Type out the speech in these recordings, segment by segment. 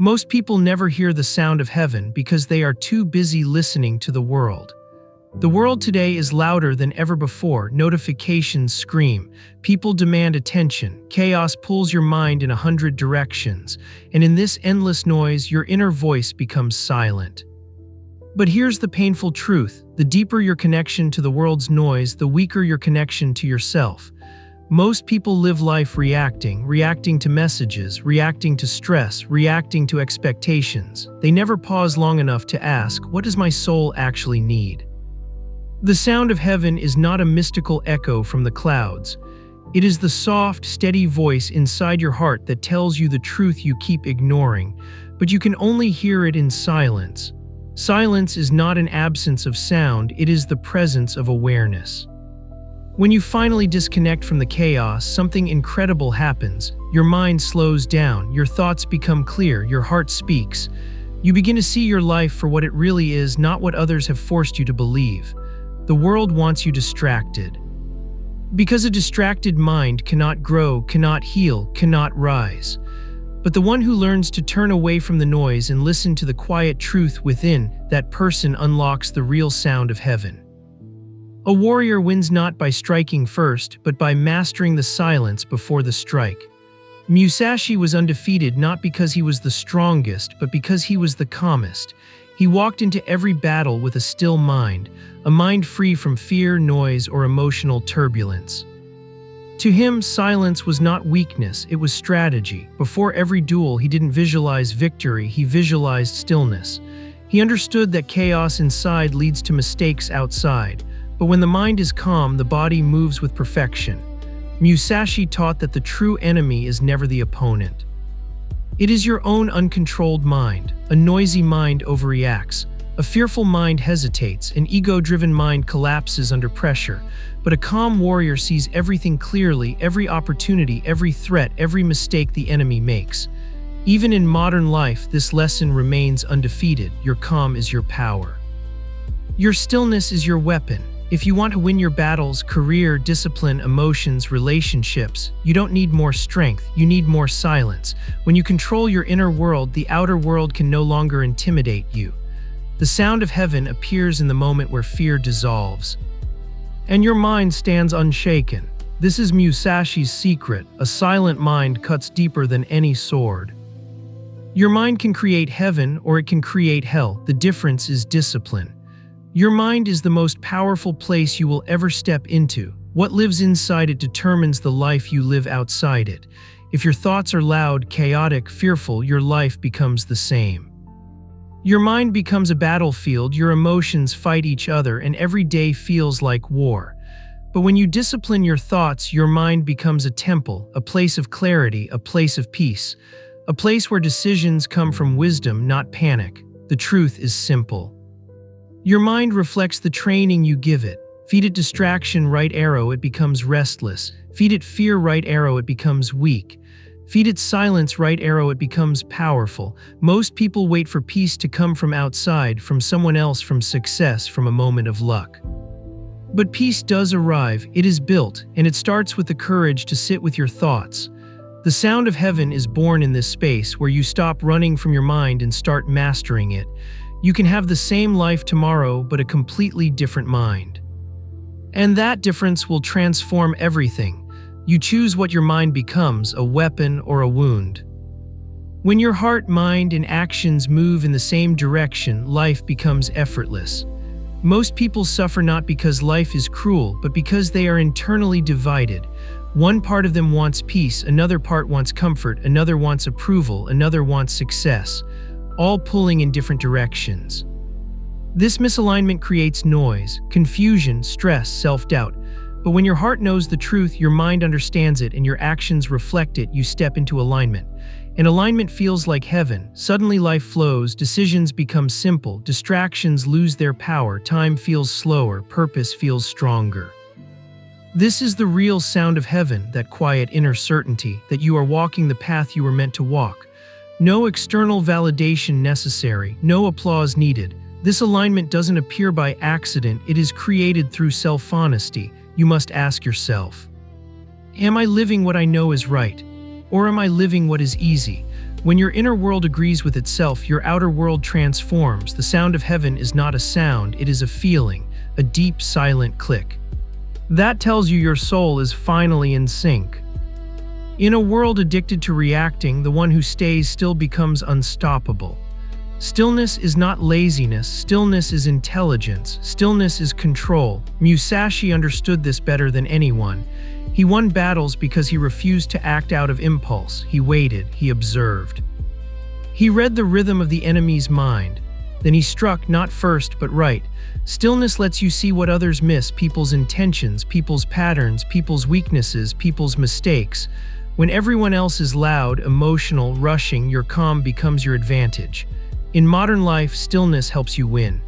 Most people never hear the sound of heaven because they are too busy listening to the world. The world today is louder than ever before. Notifications scream, people demand attention, chaos pulls your mind in 100 directions, and in this endless noise, your inner voice becomes silent. But here's the painful truth: the deeper your connection to the world's noise, the weaker your connection to yourself. Most people live life reacting to messages, reacting to stress, reacting to expectations. They never pause long enough to ask, what does my soul actually need? The sound of heaven is not a mystical echo from the clouds. It is the soft, steady voice inside your heart that tells you the truth you keep ignoring, but you can only hear it in silence. Silence is not an absence of sound, it is the presence of awareness. When you finally disconnect from the chaos, something incredible happens. Your mind slows down, your thoughts become clear, your heart speaks. You begin to see your life for what it really is, not what others have forced you to believe. The world wants you distracted. Because a distracted mind cannot grow, cannot heal, cannot rise. But the one who learns to turn away from the noise and listen to the quiet truth within, that person unlocks the real sound of heaven. A warrior wins not by striking first, but by mastering the silence before the strike. Musashi was undefeated not because he was the strongest, but because he was the calmest. He walked into every battle with a still mind, a mind free from fear, noise, or emotional turbulence. To him, silence was not weakness, it was strategy. Before every duel, he didn't visualize victory, he visualized stillness. He understood that chaos inside leads to mistakes outside. But when the mind is calm, the body moves with perfection. Musashi taught that the true enemy is never the opponent. It is your own uncontrolled mind. A noisy mind overreacts. A fearful mind hesitates. An ego-driven mind collapses under pressure. But a calm warrior sees everything clearly, every opportunity, every threat, every mistake the enemy makes. Even in modern life, this lesson remains undefeated. Your calm is your power. Your stillness is your weapon. If you want to win your battles, career, discipline, emotions, relationships, you don't need more strength, you need more silence. When you control your inner world, the outer world can no longer intimidate you. The sound of heaven appears in the moment where fear dissolves. And your mind stands unshaken. This is Musashi's secret: a silent mind cuts deeper than any sword. Your mind can create heaven or it can create hell. The difference is discipline. Your mind is the most powerful place you will ever step into. What lives inside it determines the life you live outside it. If your thoughts are loud, chaotic, fearful, your life becomes the same. Your mind becomes a battlefield, your emotions fight each other, and every day feels like war. But when you discipline your thoughts, your mind becomes a temple, a place of clarity, a place of peace, a place where decisions come from wisdom, not panic. The truth is simple. Your mind reflects the training you give it. Feed it distraction, right arrow, it becomes restless. Feed it fear, right arrow, it becomes weak. Feed it silence, right arrow, it becomes powerful. Most people wait for peace to come from outside, from someone else, from success, from a moment of luck. But peace does arrive, it is built, and it starts with the courage to sit with your thoughts. The sound of heaven is born in this space where you stop running from your mind and start mastering it. You can have the same life tomorrow, but a completely different mind. And that difference will transform everything. You choose what your mind becomes, a weapon or a wound. When your heart, mind, and actions move in the same direction, life becomes effortless. Most people suffer not because life is cruel, but because they are internally divided. One part of them wants peace, another part wants comfort, another wants approval, another wants success. All pulling in different directions. This misalignment creates noise, confusion, stress, self-doubt. But when your heart knows the truth, your mind understands it, and your actions reflect it, you step into alignment. And alignment feels like heaven. Suddenly life flows, decisions become simple, distractions lose their power, time feels slower, purpose feels stronger. This is the real sound of heaven, that quiet inner certainty that you are walking the path you were meant to walk. No external validation necessary, no applause needed. This alignment doesn't appear by accident, it is created through self-honesty. You must ask yourself, am I living what I know is right? Or am I living what is easy? When your inner world agrees with itself, your outer world transforms. The sound of heaven is not a sound, it is a feeling, a deep, silent click. That tells you your soul is finally in sync. In a world addicted to reacting, the one who stays still becomes unstoppable. Stillness is not laziness, stillness is intelligence, stillness is control. Musashi understood this better than anyone. He won battles because he refused to act out of impulse. He waited, he observed. He read the rhythm of the enemy's mind. Then he struck, not first, but right. Stillness lets you see what others miss, people's intentions, people's patterns, people's weaknesses, people's mistakes. When everyone else is loud, emotional, rushing, your calm becomes your advantage. In modern life, stillness helps you win.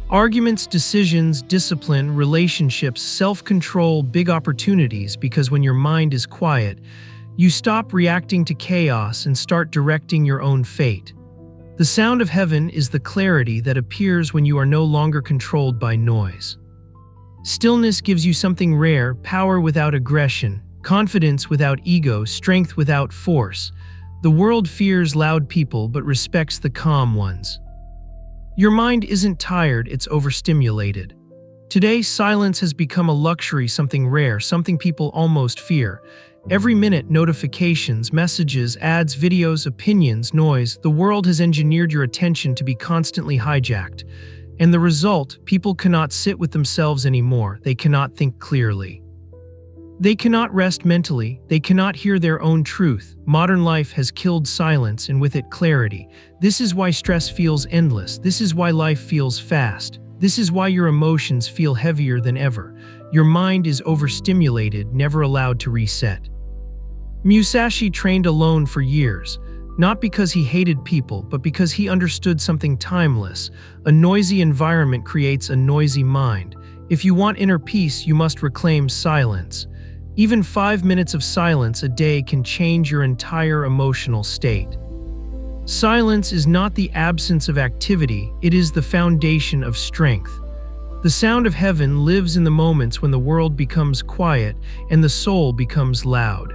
Arguments, decisions, discipline, relationships, self-control, big opportunities, because when your mind is quiet, you stop reacting to chaos and start directing your own fate. The sound of heaven is the clarity that appears when you are no longer controlled by noise. Stillness gives you something rare: power without aggression, confidence without ego, strength without force. The world fears loud people but respects the calm ones. Your mind isn't tired, it's overstimulated. Today, silence has become a luxury, something rare, something people almost fear. Every minute, notifications, messages, ads, videos, opinions, noise. The world has engineered your attention to be constantly hijacked. And the result, people cannot sit with themselves anymore. They cannot think clearly. They cannot rest mentally, they cannot hear their own truth. Modern life has killed silence and with it clarity. This is why stress feels endless. This is why life feels fast. This is why your emotions feel heavier than ever. Your mind is overstimulated, never allowed to reset. Musashi trained alone for years, not because he hated people, but because he understood something timeless. A noisy environment creates a noisy mind. If you want inner peace, you must reclaim silence. Even 5 minutes of silence a day can change your entire emotional state. Silence is not the absence of activity, it is the foundation of strength. The sound of heaven lives in the moments when the world becomes quiet and the soul becomes loud.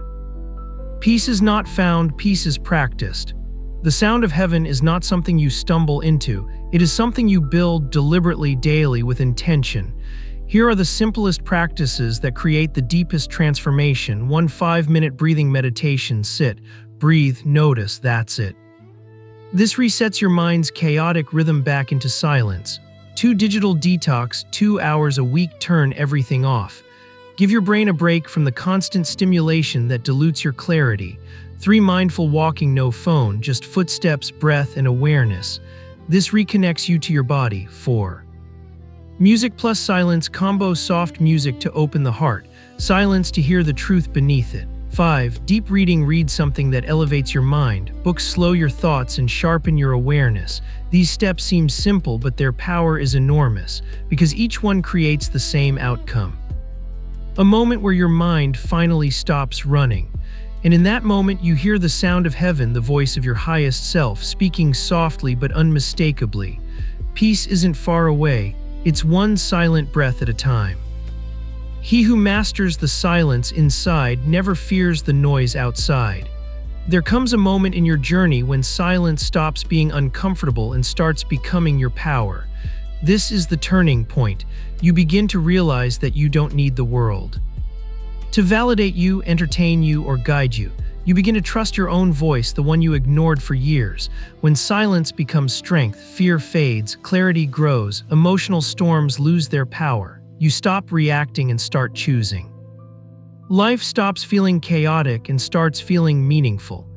Peace is not found, peace is practiced. The sound of heaven is not something you stumble into, it is something you build deliberately daily with intention. Here are the simplest practices that create the deepest transformation. 1 5-minute breathing meditation. Sit, breathe, notice, that's it. This resets your mind's chaotic rhythm back into silence. 2 digital detox, 2 hours a week. Turn everything off. Give your brain a break from the constant stimulation that dilutes your clarity. 3 mindful walking, no phone, just footsteps, breath, and awareness. This reconnects you to your body. 4. Music plus silence combo. Soft music to open the heart, silence to hear the truth beneath it. 5. Deep reading. Read something that elevates your mind. Books slow your thoughts and sharpen your awareness. These steps seem simple, but their power is enormous, because each one creates the same outcome. A moment where your mind finally stops running. And in that moment, you hear the sound of heaven, the voice of your highest self, speaking softly but unmistakably. Peace isn't far away. It's one silent breath at a time. He who masters the silence inside never fears the noise outside. There comes a moment in your journey when silence stops being uncomfortable and starts becoming your power. This is the turning point. You begin to realize that you don't need the world to validate you, entertain you, or guide you. You begin to trust your own voice, the one you ignored for years. When silence becomes strength, fear fades, clarity grows, emotional storms lose their power. You stop reacting and start choosing. Life stops feeling chaotic and starts feeling meaningful.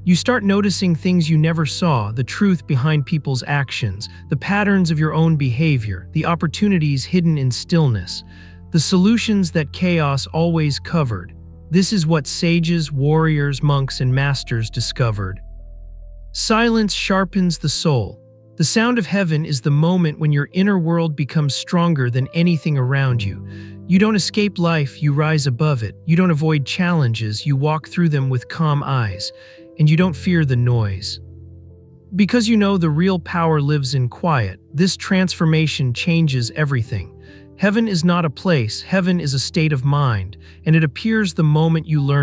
You start noticing things you never saw, the truth behind people's actions, the patterns of your own behavior, the opportunities hidden in stillness, the solutions that chaos always covered. This is what sages, warriors, monks, and masters discovered. Silence sharpens the soul. The sound of heaven is the moment when your inner world becomes stronger than anything around you. You don't escape life, you rise above it. You don't avoid challenges, you walk through them with calm eyes. And you don't fear the noise. Because you know the real power lives in quiet, this transformation changes everything. Heaven is not a place, heaven is a state of mind, and it appears the moment you learn